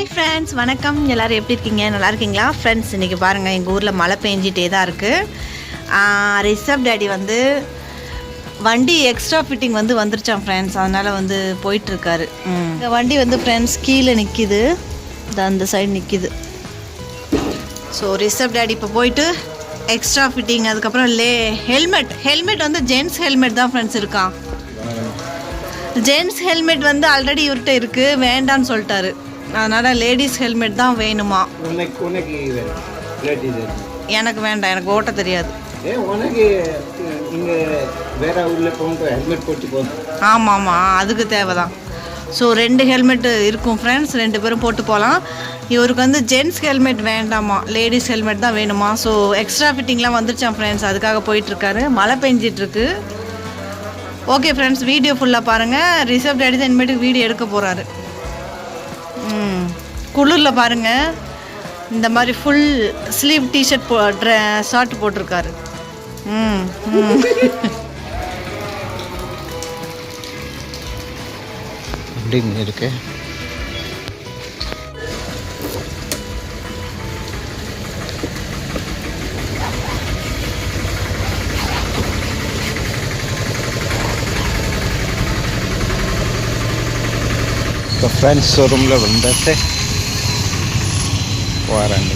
Hi friends, வணக்கம். எல்லோரும் எப்படி இருக்கீங்க? நல்லா இருக்கீங்களா ஃப்ரெண்ட்ஸ்? இன்றைக்கி பாருங்கள், எங்கள் ஊரில் மழை பெஞ்சிட்டே தான் இருக்குது. ரிஷப் டேடி வந்து வண்டி எக்ஸ்ட்ரா ஃபிட்டிங் வந்துருச்சான் ஃப்ரெண்ட்ஸ். அதனால் போயிட்டுருக்காரு. இந்த வண்டி ஃப்ரெண்ட்ஸ் கீழே நிற்கிது, அந்த சைடு நிற்கிது. ஸோ ரிஷப் டேடி இப்போ போயிட்டு எக்ஸ்ட்ரா ஃபிட்டிங், அதுக்கப்புறம் ஹெல்மெட் ஜென்ட்ஸ் ஹெல்மெட் தான் ஃப்ரெண்ட்ஸ் இருக்கான். ஜென்ட்ஸ் ஹெல்மெட் ஆல்ரெடி இவர்கிட்ட இருக்குது, வேண்டான்னு சொல்லிட்டாரு. அதனால் லேடிஸ் ஹெல்மெட் தான் வேணுமா. எனக்கு வேண்டாம், எனக்கு ஓட்ட தெரியாது. ஆமாம் ஆமாம், அதுக்கு தேவை தான். ஸோ 2 ஹெல்மெட்டு இருக்கும் ஃப்ரெண்ட்ஸ், 2 பேரும் போட்டு போகலாம். இவருக்கு ஜென்ட்ஸ் ஹெல்மெட் வேண்டாமா, லேடிஸ் ஹெல்மெட் தான் வேணுமா. ஸோ எக்ஸ்ட்ரா ஃபிட்டிங்லாம் வந்துருச்சான் ஃப்ரெண்ட்ஸ், அதுக்காக போயிட்டுருக்காரு. மழை பெஞ்சிட்ருக்கு. ஓகே ஃப்ரெண்ட்ஸ், வீடியோ ஃபுல்லாக பாருங்கள். ரிஷப் டேடி தான் இனிமேட்டுக்கு வீடியோ எடுக்க போகிறாரு. குளிரில் பாருங்கள், இந்த மாதிரி ஃபுல் ஸ்லீவ் டிஷர்ட் ஷார்ட் போட்டிருக்காரு. எப்படிங்க இருக்கு? இப்போ ஃப்ரெண்ட்ஸ் ஷோரூமில் வந்துட்டு போகிறாங்க.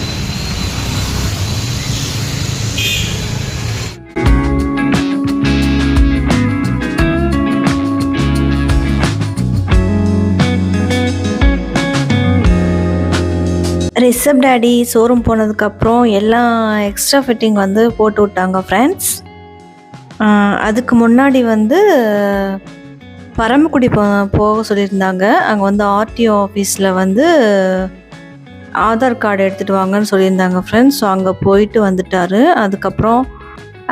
ரிஷப் டேடி ஷோரூம் போனதுக்கப்புறம் எல்லாம் எக்ஸ்ட்ரா ஃபிட்டிங் போட்டு விட்டாங்க ஃப்ரெண்ட்ஸ். அதுக்கு முன்னாடி பரமக்குடி போக சொல்லியிருந்தாங்க. அங்கே ஆர்டிஓ ஆஃபீஸில் ஆதார் கார்டு எடுத்துகிட்டு வாங்கன்னு சொல்லியிருந்தாங்க ஃப்ரெண்ட்ஸ். ஸோ அங்கே போயிட்டு வந்துட்டார்.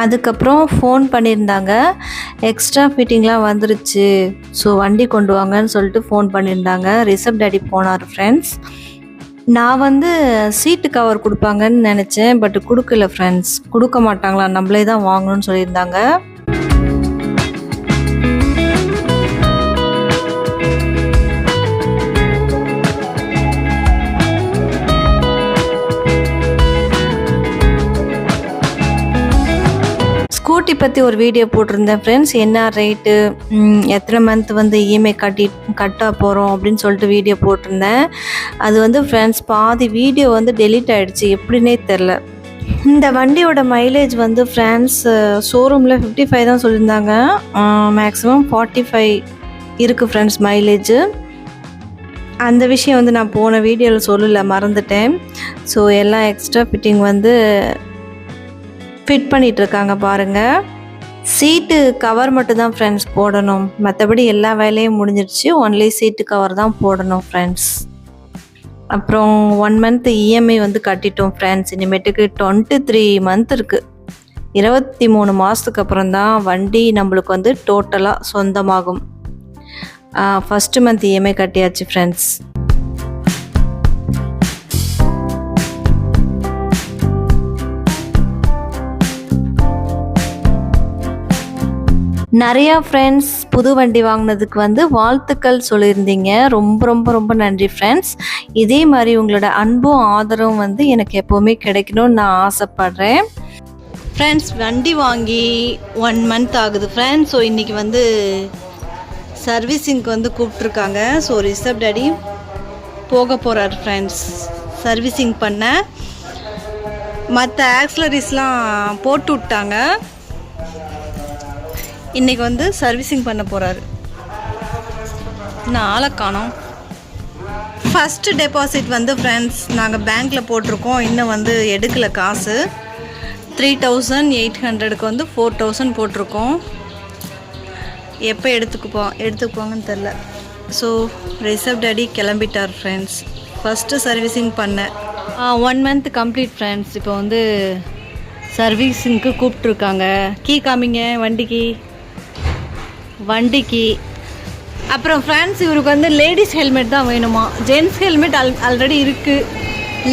அதுக்கப்புறம் ஃபோன் பண்ணியிருந்தாங்க, எக்ஸ்ட்ரா ஃபிட்டிங்லாம் வந்துருச்சு, ஸோ வண்டி கொண்டு வாங்கன்னு சொல்லிட்டு ஃபோன் பண்ணியிருந்தாங்க. ரிஷப் டேடி போனார் ஃப்ரெண்ட்ஸ். நான் சீட்டு கவர் கொடுப்பாங்கன்னு நினச்சேன், பட் கொடுக்கல ஃப்ரெண்ட்ஸ். கொடுக்க மாட்டாங்களா, நம்மளே தான் வாங்கணும்னு சொல்லியிருந்தாங்க. ஸ்கூட்டி பற்றி ஒரு வீடியோ போட்டிருந்தேன் ஃப்ரெண்ட்ஸ். என்ன ரேட்டு, எத்தனை மந்த் இஎம்ஐ கட்ட போகிறோம் அப்படின்னு சொல்லிட்டு வீடியோ போட்டிருந்தேன். அது ஃப்ரெண்ட்ஸ் பாதி வீடியோ டெலீட் ஆகிடுச்சு, எப்படின்னே தெரில. இந்த வண்டியோட மைலேஜ் ஃப்ரெண்ட்ஸ் ஷோரூமில் 55 தான் சொல்லியிருந்தாங்க. மேக்ஸிமம் 45 இருக்குது ஃப்ரெண்ட்ஸ் மைலேஜ். அந்த விஷயம் நான் போன வீடியோவில் சொல்லலை, மறந்துட்டேன். ஸோ எல்லாம் எக்ஸ்ட்ரா ஃபிட்டிங் ஃபிட் பண்ணிகிட்ருக்காங்க பாருங்கள். சீட்டு கவர் மட்டும்தான் ஃப்ரெண்ட்ஸ் போடணும், மற்றபடி எல்லா வேலையும் முடிஞ்சிடுச்சு. ஒன்லி சீட்டு கவர் தான் போடணும் ஃப்ரெண்ட்ஸ். அப்புறம் 1 மந்த் இஎம்ஐ கட்டிட்டோம் ஃப்ரெண்ட்ஸ். இனிமேட்டுக்கு 23 மந்த் இருக்குது. 23 மாதத்துக்கு அப்புறம் தான் வண்டி நம்மளுக்கு டோட்டலாக சொந்தமாகும். ஃபஸ்ட்டு மந்த் இஎம்ஐ கட்டியாச்சு ஃப்ரெண்ட்ஸ். நிறையா ஃப்ரெண்ட்ஸ் புது வண்டி வாங்கினதுக்கு வாழ்த்துக்கள் சொல்லியிருந்தீங்க. ரொம்ப ரொம்ப ரொம்ப நன்றி ஃப்ரெண்ட்ஸ். இதே மாதிரி உங்களோட அன்பும் ஆதரவும் எனக்கு எப்போவுமே கிடைக்கணும்னு நான் ஆசைப்பட்றேன் ஃப்ரெண்ட்ஸ். வண்டி வாங்கி 1 மந்த் ஆகுது ஃப்ரெண்ட்ஸ். ஸோ இன்றைக்கி சர்வீஸிங்க்கு கூப்பிட்ருக்காங்க. ஸோ ரிஷப் டேடி போக போகிறார் ஃப்ரெண்ட்ஸ் சர்வீஸிங் பண்ண. மற்ற ஆக்சலரிஸ்லாம் போட்டு விட்டாங்க. இன்றைக்கி சர்வீஸிங் பண்ண போகிறாரு. நான் ஆளை காணோம். ஃபஸ்ட்டு டெபாசிட் ஃப்ரெண்ட்ஸ் நாங்கள் பேங்க்கில் போட்டிருக்கோம். இன்னும் எடுக்கலை காசு. 3800க்கு 4000 போட்டிருக்கோம். எப்போ எடுத்துக்குவாங்கன்னு தெரில. ஸோ ரிஷப் டேடி கிளம்பிட்டார் ஃப்ரெண்ட்ஸ். ஃபஸ்ட்டு சர்வீஸிங் பண்ணேன். 1 மந்த் கம்ப்ளீட் ஃப்ரெண்ட்ஸ். இப்போ சர்வீஸிங்க்கு கூப்பிட்ருக்காங்க. கீ காமிங்க வண்டிக்கு. அப்புறம் ஃப்ரெண்ட்ஸ் இவருக்கு லேடிஸ் ஹெல்மெட் தான் வேணுமா. ஜென்ட்ஸ் ஹெல்மெட் ஆல்ரெடி இருக்குது.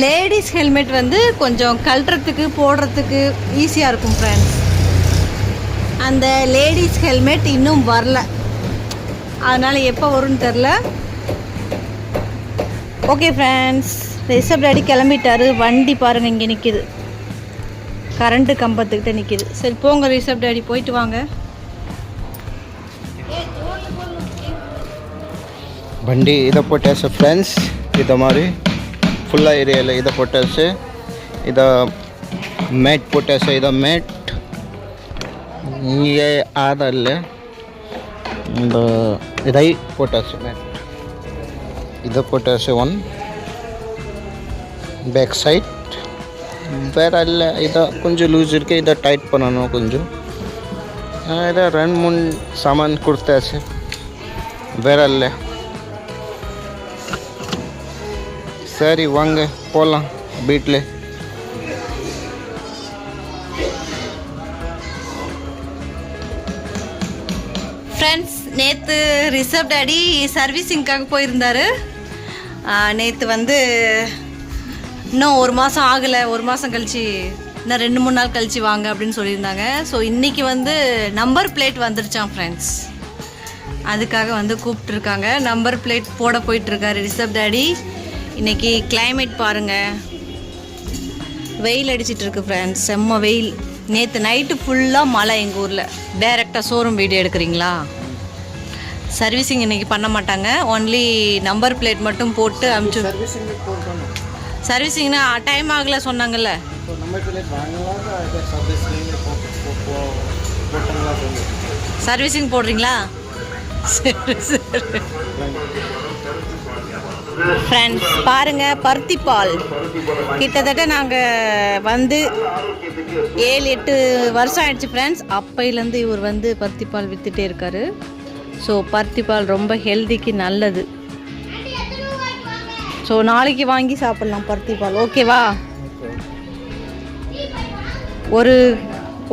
லேடிஸ் ஹெல்மெட் கொஞ்சம் கழட்டுறதுக்கு போடுறதுக்கு ஈஸியாக இருக்கும் ஃப்ரெண்ட்ஸ். அந்த லேடிஸ் ஹெல்மெட் இன்னும் வரல, அதனால் எப்போ வரும்னு தெரில. ஓகே ஃப்ரெண்ட்ஸ், ரிஷப் டாடி கிளம்பிட்டாரு. வண்டி பாருங்கள் இங்கே நிற்கிது, கரண்ட்டு கம்பத்துக்கிட்ட நிற்கிது. சரி போங்க ரிஷப் டாடி, போயிட்டு வாங்க. வண்டி இதை போட்டாச்சு ஃப்ரெண்ட்ஸ். இதை மாதிரி ஃபுல்லாக ஏரியாவில் இதை போட்டாச்சு. இதை மேட் போட்டாச்சு. இதை மேட் இங்கே ஆதல்ல இந்த இதை போட்டாச்சு. மேட் இதை போட்டாச்சு. ஒன் பேக் சைட் வேறு இல்லை. இதை கொஞ்சம் லூஸ் இருக்குது, இதை டைட் பண்ணணும் கொஞ்சம். இதை 2-3 சாமான் கொடுத்தாச்சு, வேறு இல்லை. சரி வாங்க போகலாம் வீட்டில். ஃப்ரெண்ட்ஸ், நேற்று ரிஷப் டாடி சர்வீஸிங்காக போயிருந்தார். நேற்று வந்து இன்னும் 1 மாதம் ஆகலை, 1 மாதம் கழிச்சு, இன்னும் 2-3 நாள் கழிச்சு வாங்க அப்படின்னு சொல்லியிருந்தாங்க. ஸோ இன்றைக்கி வந்து நம்பர் பிளேட் வந்துருச்சான் ஃப்ரெண்ட்ஸ், அதுக்காக வந்து கூப்பிட்ருக்காங்க. நம்பர் பிளேட் போட போயிட்டுருக்காரு ரிஷப் டாடி. இன்றைக்கி கிளைமேட் பாருங்கள், வெயில் அடிச்சிட்ருக்கு ஃப்ரெண்ட்ஸ், செம்ம வெயில். நேற்று நைட்டு ஃபுல்லாக மழை எங்கள் ஊரில். டைரெக்டாக ஷோரூம் வீடியோ எடுக்கிறீங்களா? சர்வீஸிங் இன்றைக்கி பண்ண மாட்டாங்க, ஒன்லி நம்பர் பிளேட் மட்டும் போட்டு அனுப்பிச்சு. சர்வீஸிங்னா டைம் ஆகலை சொன்னாங்கல்ல. சர்வீஸிங் போடுறீங்களா? சரி சரி ஃப்ரெண்ட்ஸ், பாருங்கள் பருத்தி பால். கிட்டத்தட்ட நாங்கள் வந்து 7-8 வருஷம் ஆயிடுச்சு ஃப்ரெண்ட்ஸ். அப்பையிலேருந்து இவர் வந்து பருத்தி பால் விற்றுட்டே இருக்கார். ஸோ பருத்தி பால் ரொம்ப ஹெல்திக்கு நல்லது. ஸோ நாளைக்கு வாங்கி சாப்பிட்லாம் பருத்தி பால், ஓகேவா?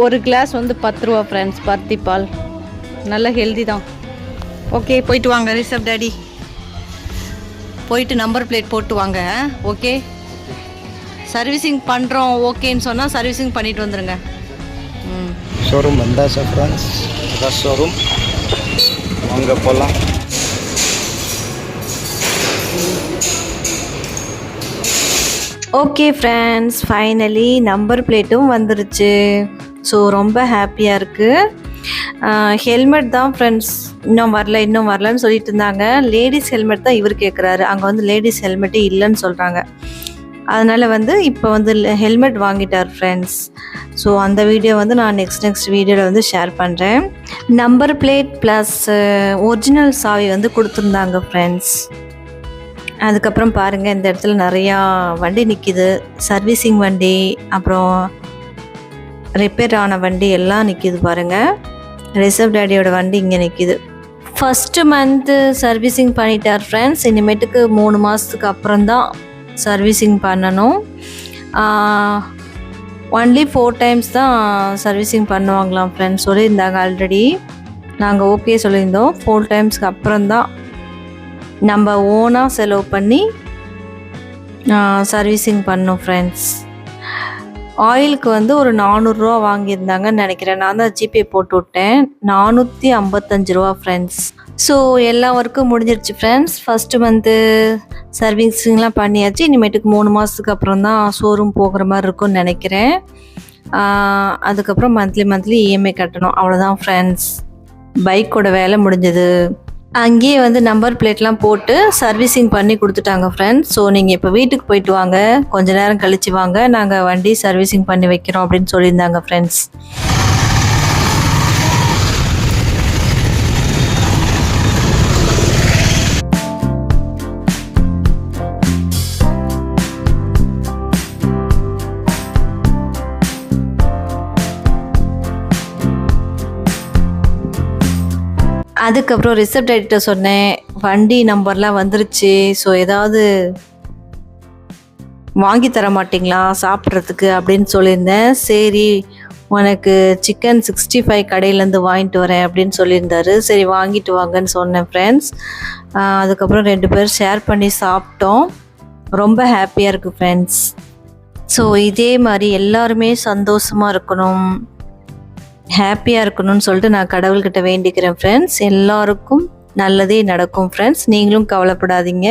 ஒரு கிளாஸ் வந்து 10 ரூபா ஃப்ரெண்ட்ஸ், பருத்தி பால் நல்ல ஹெல்தி தான். ஓகே போயிட்டு வாங்க ரிஷப் டாடி, போயிட்டு நம்பர் பிளேட் போட்டு வாங்க. ஓகே, சர்வீஸிங் பண்ணுறோம் ஓகேன்னு சொன்னால் சர்வீஸிங் பண்ணிட்டு வந்துடுங்க. ஷோரூம் வந்தாச்சா ஃப்ரெண்ட்ஸ்? அதான் ஷோரூம், வாங்க போகலாம். ஓகே ஃப்ரெண்ட்ஸ், ஃபைனலி நம்பர் பிளேட்டும் வந்துருச்சு. ஸோ ரொம்ப ஹாப்பியாக இருக்குது. ஹெல்மெட் தான் ஃப்ரெண்ட்ஸ் இன்னும் வரலன்னு சொல்லிட்டு இருந்தாங்க. லேடிஸ் ஹெல்மெட் தான் இவர் கேட்குறாரு. அங்கே வந்து லேடிஸ் ஹெல்மெட்டே இல்லைன்னு சொல்கிறாங்க. அதனால் வந்து இப்போ வந்து ஹெல்மெட் வாங்கிட்டார் ஃப்ரெண்ட்ஸ். ஸோ அந்த வீடியோ வந்து நான் நெக்ஸ்ட் வீடியோவில் வந்து ஷேர் பண்ணுறேன். நம்பர் பிளேட் ப்ளஸ் ஒரிஜினல் சாவி வந்து கொடுத்துருந்தாங்க ஃப்ரெண்ட்ஸ். அதுக்கப்புறம் பாருங்கள், இந்த இடத்துல நிறையா வண்டி நிற்கிது. சர்வீஸிங் வண்டி, அப்புறம் ரிப்பேர் ஆன வண்டி எல்லாம் நிற்கிது பாருங்கள். ரிஷப் டாடியோட வண்டி இங்கே நிற்கிது. ஃபஸ்ட்டு மந்த்து சர்வீஸிங் பண்ணிட்டார் ஃப்ரெண்ட்ஸ். இனிமேட்டுக்கு 3 மாதத்துக்கு அப்புறம் தான் சர்வீஸிங் பண்ணணும். ஒன்லி 4 டைம்ஸ் தான் சர்வீஸிங் பண்ணுவாங்களாம் ஃப்ரெண்ட்ஸ் சொல்லியிருந்தாங்க. ஆல்ரெடி நாங்கள் ஓகே சொல்லியிருந்தோம். 4 டைம்ஸ்க்கு அப்புறம் தான் நம்ம ஓனாக செலவு பண்ணி சர்வீஸிங் பண்ணோம் ஃப்ரெண்ட்ஸ். ஆயிலுக்கு வந்து ஒரு 400 ரூபா வாங்கியிருந்தாங்கன்னு நினைக்கிறேன். நான் தான் ஜிபே போட்டு விட்டேன். 455 ரூபா ஃப்ரெண்ட்ஸ். ஸோ எல்லா ஒர்க்கும் முடிஞ்சிருச்சு ஃப்ரெண்ட்ஸ். ஃபஸ்ட்டு மந்த்து சர்வீஸிங்லாம் பண்ணியாச்சு. இனிமேட்டுக்கு 3 மாதத்துக்கு அப்புறம் தான் ஷோரூம் போகிற மாதிரி இருக்கும்னு நினைக்கிறேன். அதுக்கப்புறம் மந்த்லி இஎம்ஐ கட்டணும், அவ்வளோதான் ஃப்ரெண்ட்ஸ். பைக்கோட வேலை முடிஞ்சது. அங்கேயே வந்து நம்பர் பிளேட்லாம் போட்டு சர்வீஸிங் பண்ணி கொடுத்துட்டாங்க ஃப்ரெண்ட்ஸ். ஸோ நீங்கள் இப்போ வீட்டுக்கு போயிட்டு வாங்க, கொஞ்ச நேரம் கழிச்சு வாங்க, நாங்கள் வண்டி சர்வீஸிங் பண்ணி வைக்கிறோம் அப்படின்னு சொல்லியிருந்தாங்க ஃப்ரெண்ட்ஸ். அதுக்கப்புறம் ரிஷப் டாடிட்ட சொன்னேன், வண்டி நம்பர்லாம் வந்துருச்சு, ஸோ ஏதாவது வாங்கி தர மாட்டிங்களா சாப்பிட்றதுக்கு அப்படின்னு சொல்லியிருந்தேன். சரி உனக்கு சிக்கன் 65 கடையிலேருந்து வாங்கிட்டு வரேன் அப்படின்னு சொல்லியிருந்தாரு. சரி வாங்கிட்டு வாங்கன்னு சொன்னேன் ஃப்ரெண்ட்ஸ். அதுக்கப்புறம் 2 பேர் ஷேர் பண்ணி சாப்பிட்டோம். ரொம்ப ஹாப்பியாக இருக்குது ஃப்ரெண்ட்ஸ். ஸோ இதே மாதிரி எல்லாருமே சந்தோஷமாக இருக்கணும், ஹாப்பியாக இருக்கணும்னு சொல்லிட்டு நான் கடவுள்கிட்ட வேண்டிக்கிறேன் ஃப்ரெண்ட்ஸ். எல்லாருக்கும் நல்லதே நடக்கும் ஃப்ரெண்ட்ஸ். நீங்களும் கவலைப்படாதீங்க,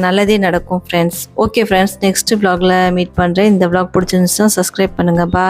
நல்லதே நடக்கும் ஃப்ரெண்ட்ஸ். ஓகே ஃப்ரெண்ட்ஸ், நெக்ஸ்ட் vlogல மீட் பண்ணுறேன். இந்த vlog பிடிச்சிருந்துச்சுன்னா சப்ஸ்கிரைப் பண்ணுங்கள். பாய்.